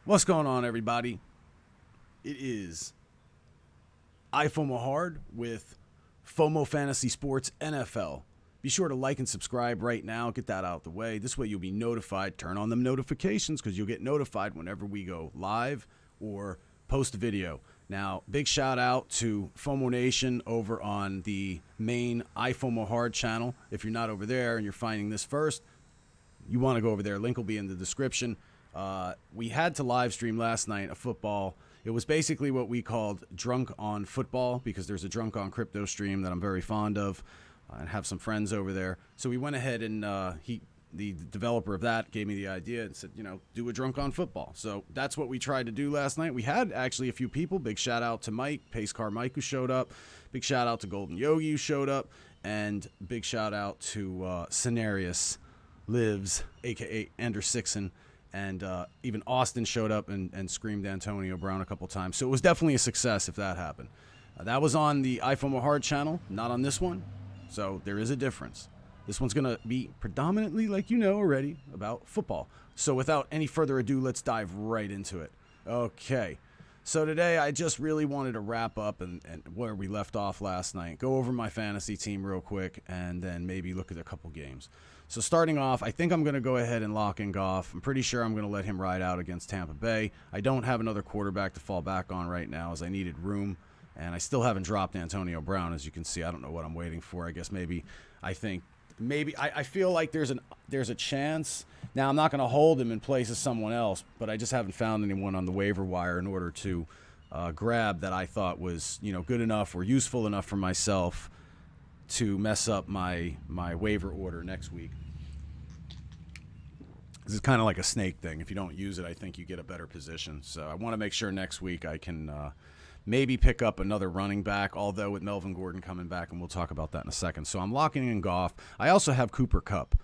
What's going on, everybody? It is iFOMOhard with Fomo Fantasy Sports NFL. Be sure to like and subscribe right now. Get that out of the way. This way you'll be notified. Turn on them notifications because you'll get notified whenever we go live or post a video. Now, big shout out to FomoNation over on the main iFOMOhard channel. If you're not over there and you're finding this first, you want to go over there. Link will be in the description. We had to live stream last night a football. It was basically what we called Drunk on Football because there's a Drunk on Crypto stream that I'm very fond of and have some friends over there. So we went ahead and the developer of that gave me the idea and said, do a Drunk on Football. So that's what we tried to do last night. We had actually a few people. Big shout out to Mike, Pace Car Mike, who showed up. Big shout out to Golden Yogi, who showed up. And big shout out to Scenarius Lives, a.k.a. Andrew Sixon. And even Austin showed up and screamed Antonio Brown a couple times. So it was definitely a success if that happened. That was on the iFOMOhard channel, not on this one. So there is a difference. This one's going to be predominantly, like you know already, about football. So without any further ado, let's dive right into it. Okay. So today I just really wanted to wrap up and where we left off last night. Go over my fantasy team real quick and then maybe look at a couple games. So starting off, I think I'm going to go ahead and lock in Goff. I'm pretty sure I'm going to let him ride out against Tampa Bay. I don't have another quarterback to fall back on right now as I needed room. And I still haven't dropped Antonio Brown, as you can see. I don't know what I'm waiting for. I guess maybe I feel like there's a chance. Now, I'm not going to hold him in place of someone else, but I just haven't found anyone on the waiver wire in order to grab that I thought was good enough or useful enough for myself to mess up my waiver order next week. This is kind of like a snake thing. If you don't use it, I think you get a better position. So I want to make sure next week I can maybe pick up another running back, although with Melvin Gordon coming back, and we'll talk about that in a second. So I'm locking in Goff. I also have Cooper Kupp.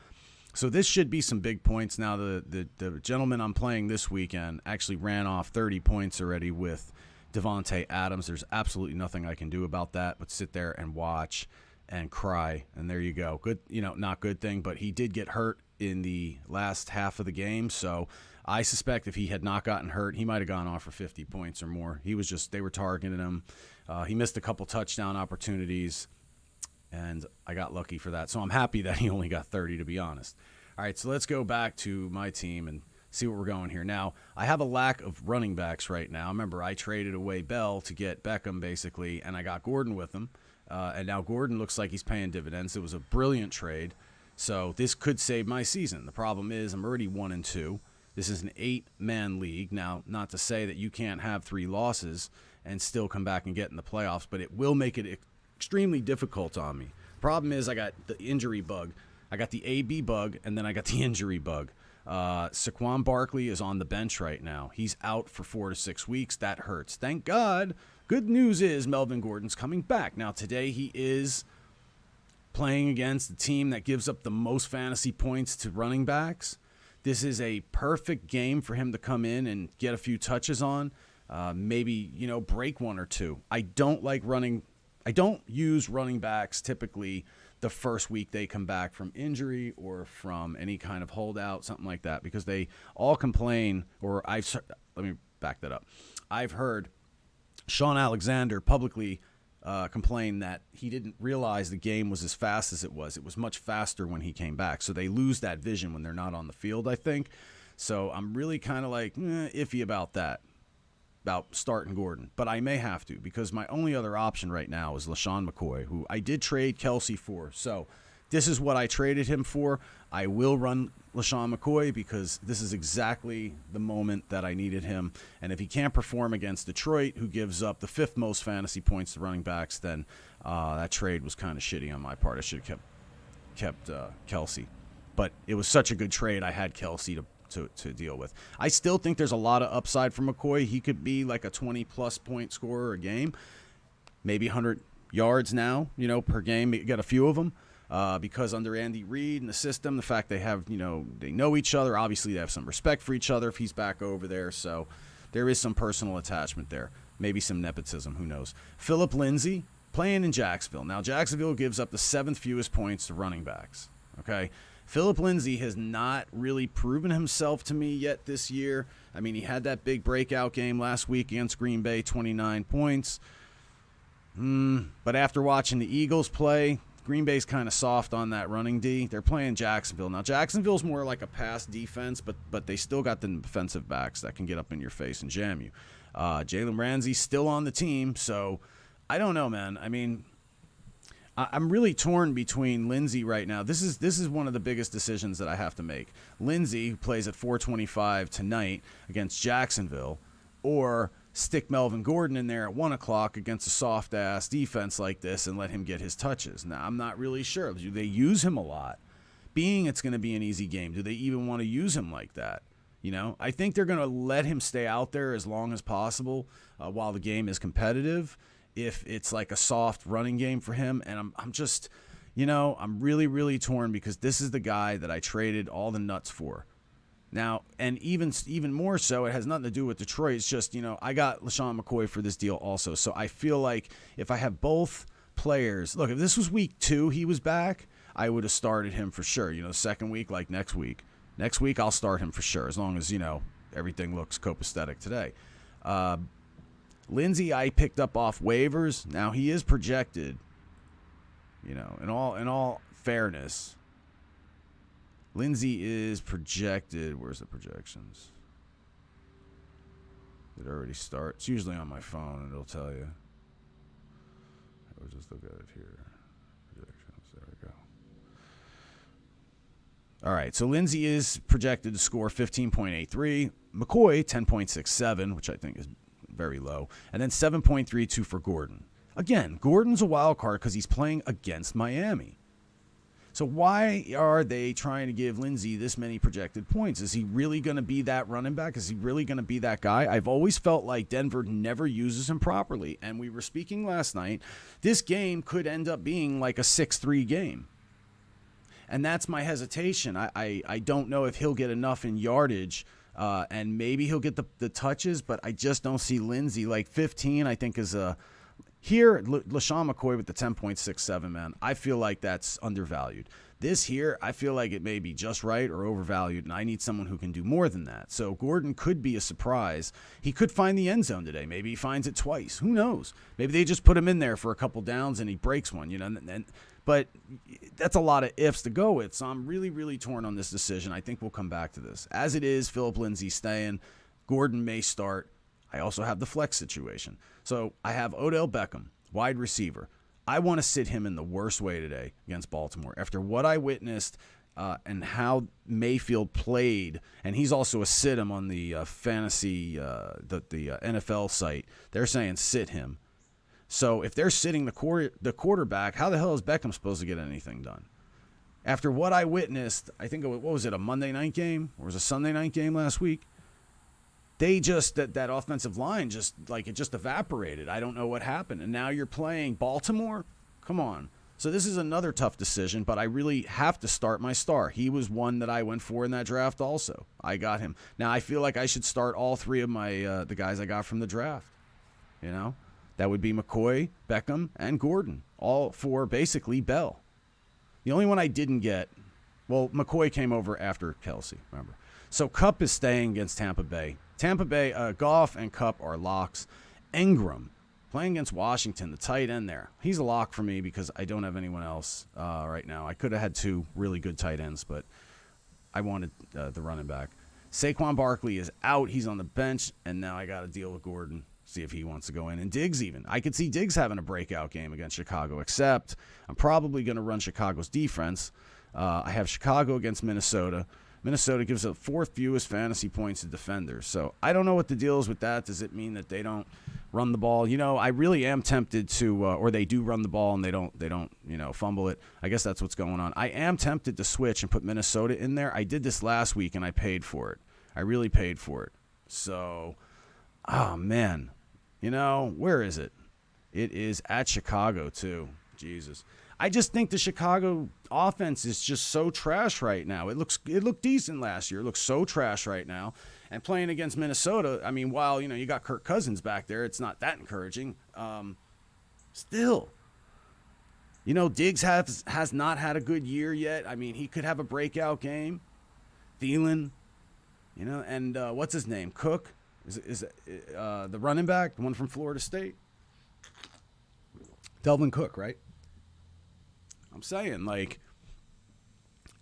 So this should be some big points. Now, the gentleman I'm playing this weekend actually ran off 30 points already with Devontae Adams. There's absolutely nothing I can do about that but sit there and watch and cry, and there you go. Good, not good thing, but he did get hurt in the last half of the game, so I suspect if he had not gotten hurt, he might have gone off for 50 points or more. They were targeting him. He missed a couple touchdown opportunities, and I got lucky for that. So I'm happy that he only got 30, to be honest. All right, so let's go back to my team and see what we're going here. Now, I have a lack of running backs right now. Remember, I traded away Bell to get Beckham, basically, and I got Gordon with him. And now Gordon looks like he's paying dividends. It was a brilliant trade. So this could save my season. The problem is I'm already 1-2. This is an 8-man league. Now, not to say that you can't have 3 losses and still come back and get in the playoffs, but it will make it extremely difficult on me. Problem is I got the injury bug. I got the AB bug, and then I got the injury bug. Saquon Barkley is on the bench right now. He's out for 4 to 6 weeks. That hurts. Thank God. Good news is Melvin Gordon's coming back. Now, today he is playing against the team that gives up the most fantasy points to running backs. This is a perfect game for him to come in and get a few touches on. Maybe, break 1 or 2. I don't use running backs typically the first week they come back from injury or from any kind of holdout, something like that, because they all complain, let me back that up. I've heard Sean Alexander publicly complain that he didn't realize the game was as fast as it was. It was much faster when he came back. So they lose that vision when they're not on the field, I think. So I'm really kind of iffy about that, about starting Gordon. But I may have to, because my only other option right now is LaShawn McCoy, who I did trade Kelsey for. So this is what I traded him for. I will run LaShawn McCoy because this is exactly the moment that I needed him. And if he can't perform against Detroit, who gives up the 5th most fantasy points to running backs, then that trade was kind of shitty on my part. I should have kept Kelsey. But it was such a good trade, I had Kelsey to deal with. I still think there's a lot of upside for McCoy. He could be like a 20-plus point scorer a game, maybe 100 yards now, per game. You got a few of them. Because under Andy Reid and the system, the fact they have, they know each other. Obviously, they have some respect for each other if he's back over there. So there is some personal attachment there. Maybe some nepotism. Who knows? Phillip Lindsay playing in Jacksonville. Now, Jacksonville gives up the 7th fewest points to running backs. Okay. Phillip Lindsay has not really proven himself to me yet this year. I mean, he had that big breakout game last week against Green Bay, 29 points. But after watching the Eagles play, Green Bay's kind of soft on that running D. They're playing Jacksonville. Now, Jacksonville's more like a pass defense, but they still got the defensive backs that can get up in your face and jam you. Jalen Ramsey's still on the team, so I don't know, man. I mean, I'm really torn between Lindsay right now. This is one of the biggest decisions that I have to make. Lindsay, who plays at 4:25 tonight against Jacksonville, or stick Melvin Gordon in there at 1 o'clock against a soft-ass defense like this and let him get his touches. Now, I'm not really sure. Do they use him a lot? Being it's going to be an easy game, do they even want to use him like that? You know, I think they're going to let him stay out there as long as possible while the game is competitive, if it's like a soft running game for him. And I'm just, you know, I'm really, really torn because this is the guy that I traded all the nuts for. Now, and even more so, it has nothing to do with Detroit. It's just, you know, I got LaShawn McCoy for this deal also. So I feel like if I have both players, look, if this was week 2, he was back, I would have started him for sure. You know, second week, like next week. Next week, I'll start him for sure, as long as, you know, everything looks copacetic today. Lindsey, I picked up off waivers. Now, he is projected, you know, in all fairness, Lindsey is projected. Where's the projections? Did it already start? It's usually on my phone, and it'll tell you. I'll just look at it here. Projections. There we go. All right, so Lindsey is projected to score 15.83. McCoy, 10.67, which I think is very low. And then 7.32 for Gordon. Again, Gordon's a wild card because he's playing against Miami. So why are they trying to give Lindsey this many projected points? Is he really going to be that running back? Is he really going to be that guy? I've always felt like Denver never uses him properly. And we were speaking last night, this game could end up being like a 6-3 game. And that's my hesitation. I don't know if he'll get enough in yardage, and maybe he'll get the touches, but I just don't see Lindsey. Like 15, I think, is a... Here, LaShawn McCoy with the 10.67, man, I feel like that's undervalued. This here, I feel like it may be just right or overvalued, and I need someone who can do more than that. So Gordon could be a surprise. He could find the end zone today. Maybe he finds it twice. Who knows? Maybe they just put him in there for a couple downs and he breaks one, you know. But that's a lot of ifs to go with, so I'm really, really torn on this decision. I think we'll come back to this. As it is, Phillip Lindsay staying. Gordon may start. I also have the flex situation. So I have Odell Beckham, wide receiver. I want to sit him in the worst way today against Baltimore. After what I witnessed and how Mayfield played, and he's also a sit him on the fantasy, the NFL site. They're saying sit him. So if they're sitting the quarterback, how the hell is Beckham supposed to get anything done? After what I witnessed, I think, what was it, a Monday night game? Or was it a Sunday night game last week? They just, that offensive line just evaporated. I don't know what happened. And now you're playing Baltimore? Come on. So this is another tough decision, but I really have to start my star. He was one that I went for in that draft also. I got him. Now I feel like I should start all three of my the guys I got from the draft. You know? That would be McCoy, Beckham, and Gordon. All for basically Bell. The only one I didn't get, well, McCoy came over after Kelsey, remember. So Kupp is staying against Tampa Bay. Goff and Kupp are locks. Ingram playing against Washington, the tight end there. He's a lock for me because I don't have anyone else right now. I could have had two really good tight ends, but I wanted the running back. Saquon Barkley is out. He's on the bench, and now I got to deal with Gordon, see if he wants to go in. And Diggs even. I could see Diggs having a breakout game against Chicago, except I'm probably going to run Chicago's defense. I have Chicago against Minnesota. Minnesota gives the fourth fewest fantasy points to defenders. So I don't know what the deal is with that. Does it mean that they don't run the ball? You know, I really am tempted to, or they do run the ball and they don't, you know, fumble it. I guess that's what's going on. I am tempted to switch and put Minnesota in there. I did this last week and I paid for it. I really paid for it. So, oh man, you know, where is it? It is at Chicago too. Jesus. I just think the Chicago offense is just so trash right now. It looked decent last year. It looks so trash right now. And playing against Minnesota, I mean, while, you know, you got Kirk Cousins back there, it's not that encouraging. Still, Diggs has not had a good year yet. I mean, he could have a breakout game. Thielen, and what's his name? Cook is the running back, the one from Florida State. Delvin Cook, right? I'm saying,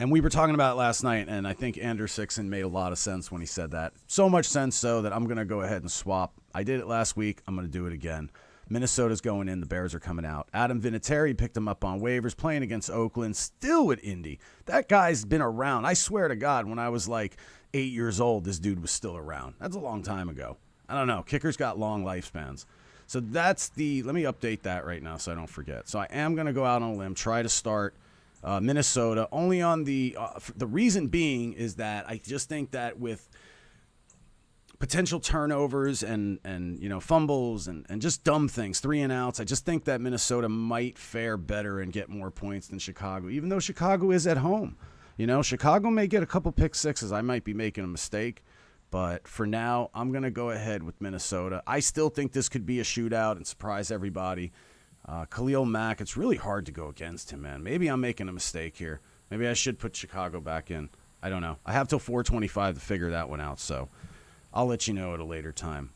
and we were talking about it last night, and I think Andrew Sixon made a lot of sense when he said that. So much sense so that I'm going to go ahead and swap. I did it last week. I'm going to do it again. Minnesota's going in. The Bears are coming out. Adam Vinatieri picked him up on waivers, playing against Oakland, still with Indy. That guy's been around. I swear to God, when I was 8 years old, this dude was still around. That's a long time ago. I don't know. Kickers got long lifespans. So let me update that right now so I don't forget. So I am going to go out on a limb, try to start Minnesota, only on the reason being is that I just think that with potential turnovers and fumbles and just dumb things, 3 and outs, I just think that Minnesota might fare better and get more points than Chicago, even though Chicago is at home. Chicago may get a couple pick sixes. I might be making a mistake, but for now, I'm going to go ahead with Minnesota. I still think this could be a shootout and surprise everybody. Khalil Mack, it's really hard to go against him, man. Maybe I'm making a mistake here. Maybe I should put Chicago back in. I don't know. I have till 4:25 to figure that one out, so I'll let you know at a later time.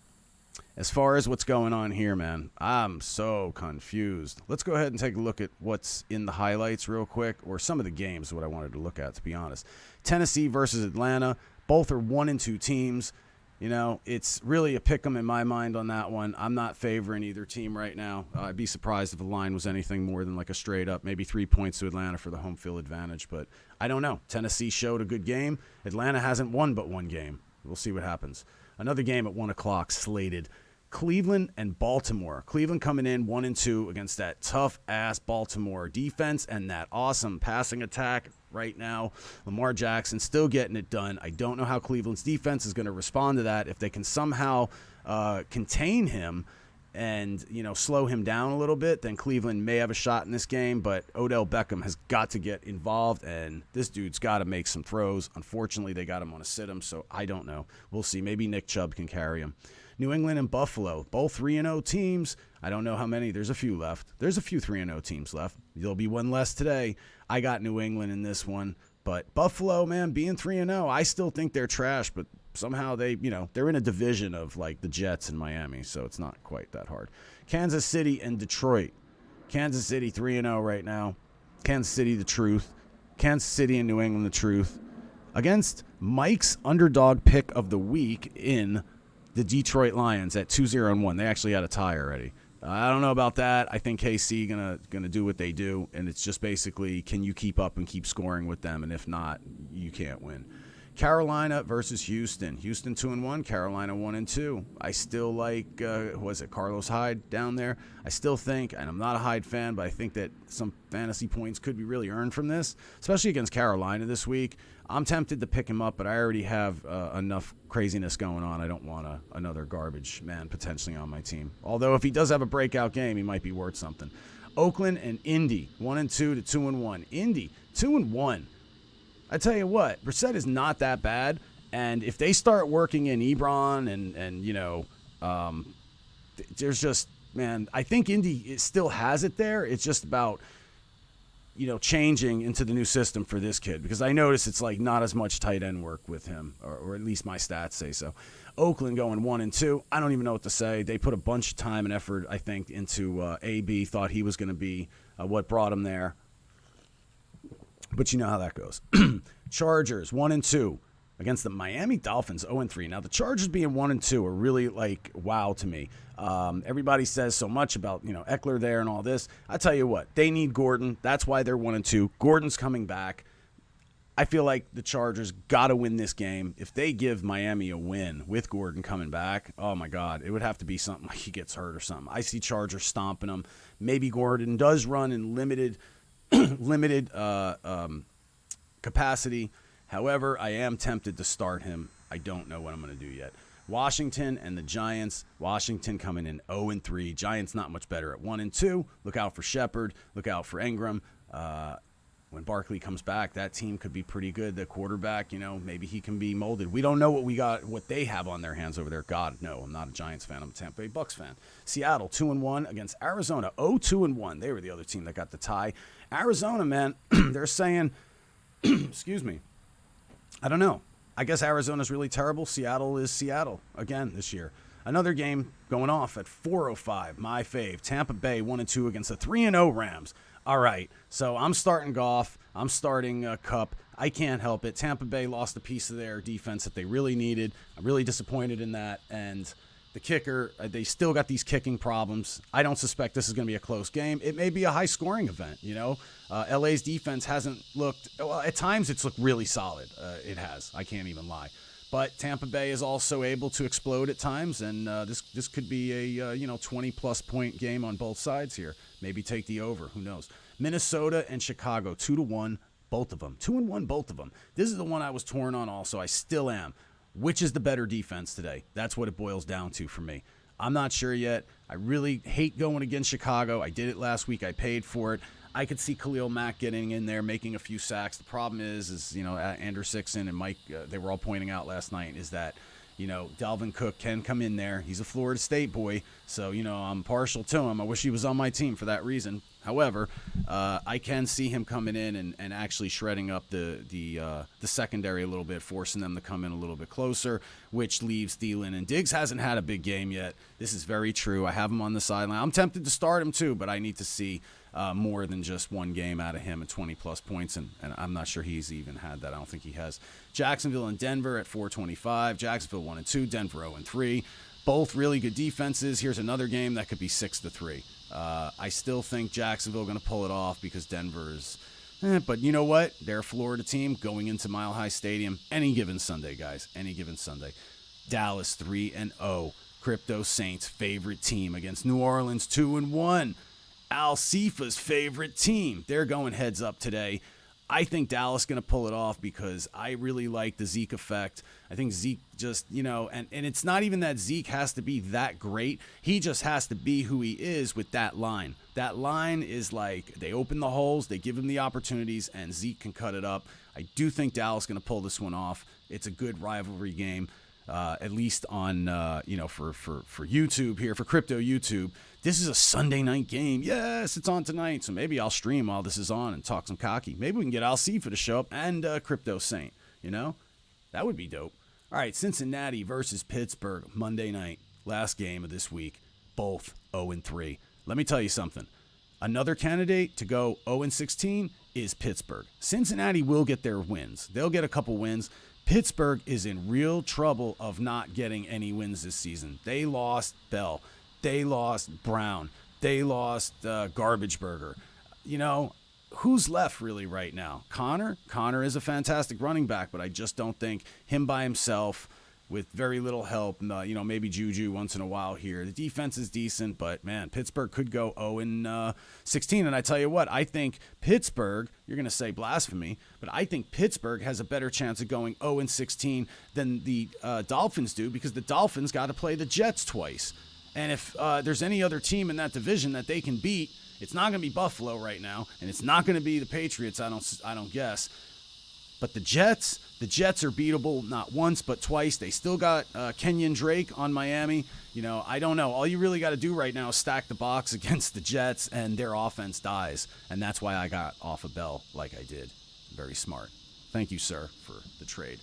As far as what's going on here, man, I'm so confused. Let's go ahead and take a look at what's in the highlights real quick, or some of the games, what I wanted to look at, to be honest. Tennessee versus Atlanta. Both are 1-2 teams. It's really a pick 'em in my mind on that one. I'm not favoring either team right now. I'd be surprised if the line was anything more than a straight up, maybe 3 points to Atlanta for the home field advantage. But I don't know. Tennessee showed a good game. Atlanta hasn't won but one game. We'll see what happens. Another game at 1 o'clock slated. Cleveland and Baltimore. Cleveland coming in 1-2 against that tough-ass Baltimore defense and that awesome passing attack right now. Lamar Jackson still getting it done. I don't know how Cleveland's defense is going to respond to that. If they can somehow contain him and, slow him down a little bit, then Cleveland may have a shot in this game. But Odell Beckham has got to get involved, and this dude's got to make some throws. Unfortunately, they got him on a sit-him, so I don't know. We'll see. Maybe Nick Chubb can carry him. New England and Buffalo, both 3-0 teams. I don't know how many. There's a few left. There's a few 3-0 teams left. There'll be one less today. I got New England in this one. But Buffalo, man, being 3-0, I still think they're trash, but somehow they're in a division of the Jets and Miami, so it's not quite that hard. Kansas City and Detroit. Kansas City 3-0 right now. Kansas City, the truth. Kansas City and New England, the truth. Against Mike's underdog pick of the week in the Detroit Lions at 2-0-1. They actually had a tie already. I don't know about that. I think KC gonna do what they do, and it's just basically, can you keep up and keep scoring with them? And if not, you can't win. Carolina versus Houston. Houston 2-1. Carolina 1-2. I still like Carlos Hyde down there. I still think, and I'm not a Hyde fan, but I think that some fantasy points could be really earned from this, especially against Carolina this week. I'm tempted to pick him up, but I already have enough craziness going on. I don't want another garbage man potentially on my team. Although if he does have a breakout game, he might be worth something. Oakland and Indy 1-2 to 2-1. Indy 2-1. I tell you what, Brissett is not that bad, and if they start working in Ebron and there's just, man, I think Indy still has it there. It's just about changing into the new system for this kid, because I notice it's not as much tight end work with him, or at least my stats say so. Oakland going 1-2. I don't even know what to say. They put a bunch of time and effort, I think, into AB. Thought he was going to be what brought him there. But you know how that goes. Chargers 1-2 against the Miami Dolphins 0-3. Now the Chargers being 1-2 are really wow to me. Everybody says so much about Eckler there and all this. I tell you what, they need Gordon. That's why they're 1-2. Gordon's coming back. I feel like the Chargers got to win this game. If they give Miami a win with Gordon coming back, oh my God, it would have to be something like he gets hurt or something. I see Chargers stomping them. Maybe Gordon does run in limited capacity. However, I am tempted to start him. I don't know what I'm going to do yet. Washington and the Giants. Washington coming in 0-3. Giants not much better at 1-2. Look out for Shepard. Look out for Ingram. when Barkley comes back, that team could be pretty good. The quarterback, maybe he can be molded. We don't know what they have on their hands over there. God, no, I'm not a Giants fan. I'm a Tampa Bay Bucks fan. Seattle 2-1 against Arizona. 0-2-1. They were the other team that got the tie. Arizona, man, they're saying, excuse me, I don't know. I guess Arizona's really terrible. Seattle is Seattle again this year. Another game going off at 4:05. My fave. Tampa Bay 1-2 against the 3-0 Rams. All right, so I'm starting Goff. I'm starting Cup. I can't help it. Tampa Bay lost a piece of their defense that they really needed. I'm really disappointed in that. And the kicker, they still got these kicking problems. I don't suspect this is going to be a close game. It may be a high-scoring event, LA's defense hasn't looked – well, at times it's looked really solid. It has. I can't even lie. But Tampa Bay is also able to explode at times, and this could be a 20-plus point game on both sides here. Maybe take the over. Who knows? Minnesota and Chicago, 2-1, both of them. 2-1, both of them. This is the one I was torn on also. I still am. Which is the better defense today? That's what it boils down to for me. I'm not sure yet. I really hate going against Chicago. I did it last week. I paid for it. I could see Khalil Mack getting in there, making a few sacks. The problem is Andrew Sixon and Mike, they were all pointing out last night, is that, Dalvin Cook can come in there. He's a Florida State boy, so, I'm partial to him. I wish he was on my team for that reason. However, I can see him coming in and actually shredding up the secondary a little bit, forcing them to come in a little bit closer, which leaves Thielen. And Diggs hasn't had a big game yet. This is very true. I have him on the sideline. I'm tempted to start him too, but I need to see more than just one game out of him at 20-plus points, and I'm not sure he's even had that. I don't think he has. Jacksonville and Denver at 4:25. Jacksonville 1-2, Denver 0-3. Both really good defenses. Here's another game that could be 6-3. I still think Jacksonville going to pull it off because Denver's but you know what? They're a Florida team going into Mile High Stadium any given Sunday, guys. Any given Sunday. Dallas 3-0. Crypto Saints' favorite team against New Orleans 2-1. Al Sifa's favorite team. They're going heads up today. I think Dallas is going to pull it off because I really like the Zeke effect. I think Zeke just, and it's not even that Zeke has to be that great. He just has to be who he is with that line. That line is like they open the holes, they give him the opportunities, and Zeke can cut it up. I do think Dallas is going to pull this one off. It's a good rivalry game, at least on, for YouTube here, for crypto YouTube. This is a Sunday night game. Yes, it's on tonight, so maybe I'll stream while this is on and talk some cocky. Maybe we can get Al Sifa to show up and Crypto Saint, That would be dope. All right, Cincinnati versus Pittsburgh, Monday night, last game of this week, both 0-3. Let me tell you something. Another candidate to go 0-16 is Pittsburgh. Cincinnati will get their wins. They'll get a couple wins. Pittsburgh is in real trouble of not getting any wins this season. They lost Bell. They lost Brown. They lost Garbage Burger. Who's left really right now? Connor? Connor is a fantastic running back, but I just don't think him by himself with very little help, maybe Juju once in a while here. The defense is decent, but, man, Pittsburgh could go 0-16. And I tell you what, I think Pittsburgh, you're going to say blasphemy, but I think Pittsburgh has a better chance of going 0-16 than the Dolphins do because the Dolphins got to play the Jets twice. And if there's any other team in that division that they can beat, it's not going to be Buffalo right now, and it's not going to be the Patriots, I don't guess. But the Jets are beatable not once but twice. They still got Kenyon Drake on Miami. I don't know. All you really got to do right now is stack the box against the Jets, and their offense dies. And that's why I got off of Bell like I did. Very smart. Thank you, sir, for the trade.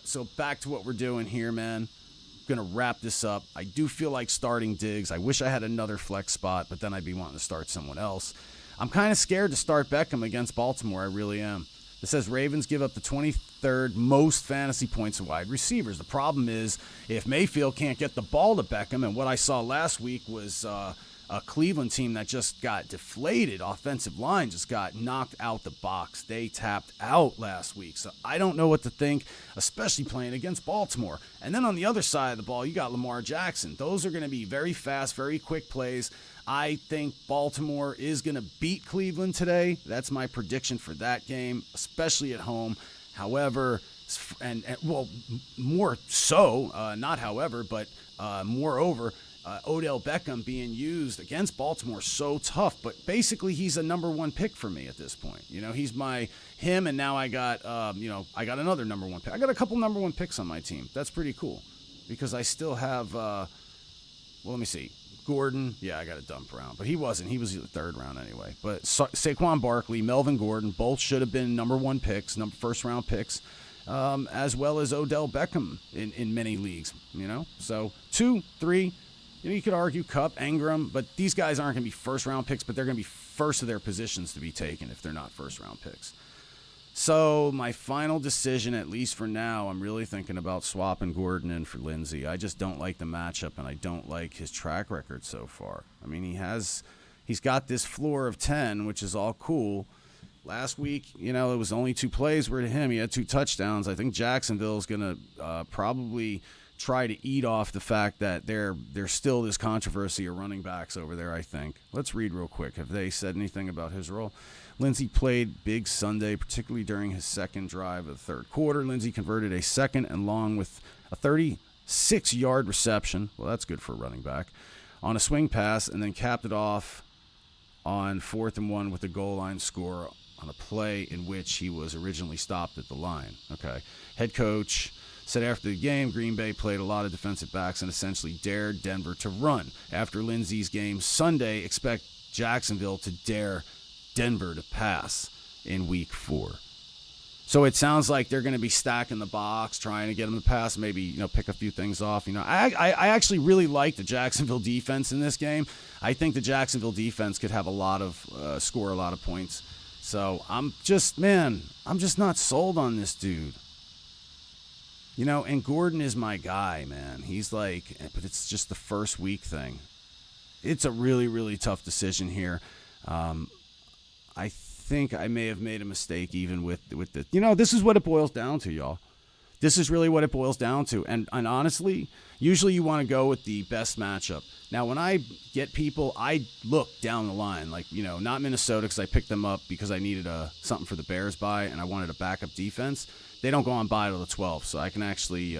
So back to what we're doing here, man. Going to wrap this up. I do feel like starting Diggs. I wish I had another flex spot, but then I'd be wanting to start someone else. I'm kind of scared to start Beckham against Baltimore. I really am. It says Ravens give up the 23rd most fantasy points of wide receivers. The problem is if Mayfield can't get the ball to Beckham, and what I saw last week was a Cleveland team that just got deflated. Offensive line just got knocked out the box. They tapped out last week. So I don't know what to think, especially playing against Baltimore. And then on the other side of the ball, you got Lamar Jackson. Those are going to be very fast, very quick plays. I think Baltimore is going to beat Cleveland today. That's my prediction for that game, especially at home. However, more so, not however, but moreover, Odell Beckham being used against Baltimore so tough, but basically he's a number one pick for me at this point. He's him, and now I got I got another number one pick. I got a couple number one picks on my team. That's pretty cool because I still have let me see. Gordon, yeah, I got a dump round, but he wasn't. He was the third round anyway. But Saquon Barkley, Melvin Gordon, both should have been number one picks, first round picks, as well as Odell Beckham in many leagues. So 2, 3. You could argue Kupp, Ingram, but these guys aren't going to be first round picks, but they're going to be first of their positions to be taken if they're not first round picks. So my final decision, at least for now, I'm really thinking about swapping Gordon in for Lindsey. I just don't like the matchup, and I don't like his track record so far. I mean, he's got this floor of 10, which is all cool. Last week, it was only 2 plays were to him. He had 2 touchdowns. I think Jacksonville's going to probably try to eat off the fact that there's still this controversy of running backs over there, I think. Let's read real quick. Have they said anything about his role? Lindsey played big Sunday, particularly during his second drive of the third quarter. Lindsey converted a second and long with a 36-yard reception. Well, that's good for a running back. On a swing pass, and then capped it off on 4th and 1 with a goal line score on a play in which he was originally stopped at the line. Okay. Head coach said after the game, Green Bay played a lot of defensive backs and essentially dared Denver to run. After Lindsey's game Sunday, expect Jacksonville to dare Denver to pass in week 4. So it sounds like they're going to be stacking the box, trying to get them to pass, maybe, pick a few things off. I actually really like the Jacksonville defense in this game. I think the Jacksonville defense could have score a lot of points. So I'm just not sold on this dude. And Gordon is my guy, man. He's but it's just the first week thing. It's a really, really tough decision here. I think I may have made a mistake even with the, this is what it boils down to, y'all. This is really what it boils down to. And honestly, usually you want to go with the best matchup. Now, when I get people, I look down the line, not Minnesota because I picked them up because I needed something for the Bears bye and I wanted a backup defense. They don't go on bye till the 12th, so I can actually,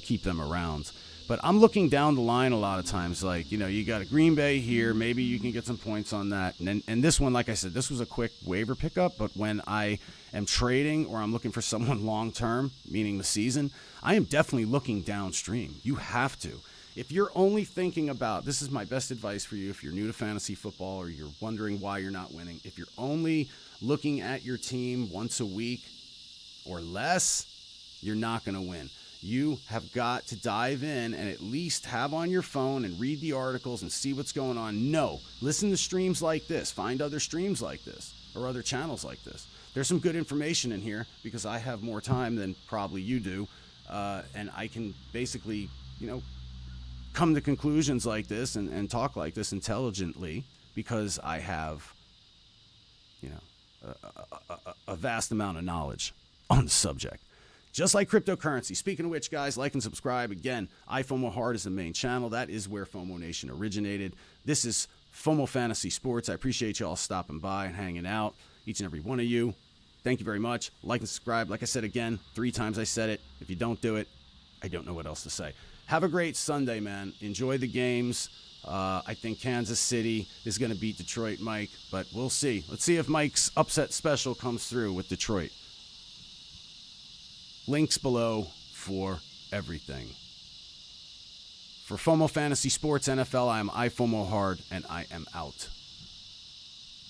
keep them around. But I'm looking down the line a lot of times, you got a Green Bay here. Maybe you can get some points on that. And this one, like I said, this was a quick waiver pickup. But when I am trading or I'm looking for someone long-term, meaning the season, I am definitely looking downstream. You have to. If you're only thinking about, this is my best advice for you if you're new to fantasy football or you're wondering why you're not winning. If you're only looking at your team once a week or less, you're not going to win. You have got to dive in and at least have on your phone and read the articles and see what's going on. No, listen to streams like this. Find other streams like this or other channels like this. There's some good information in here because I have more time than probably you do. And I can basically, come to conclusions like this and talk like this intelligently because I have, a vast amount of knowledge on the subject. Just like cryptocurrency. Speaking of which, guys, like and subscribe. Again, iFOMOhard is the main channel. That is where FomoNation originated. This is Fomo Fantasy Sports. I appreciate you all stopping by and hanging out, each and every one of you. Thank you very much. Like and subscribe. Like I said again, 3 times I said it. If you don't do it, I don't know what else to say. Have a great Sunday, man. Enjoy the games. I think Kansas City is going to beat Detroit, Mike, but we'll see. Let's see if Mike's upset special comes through with Detroit. Links below for everything. For Fomo Fantasy Sports NFL, I am iFOMOhard, and I am out.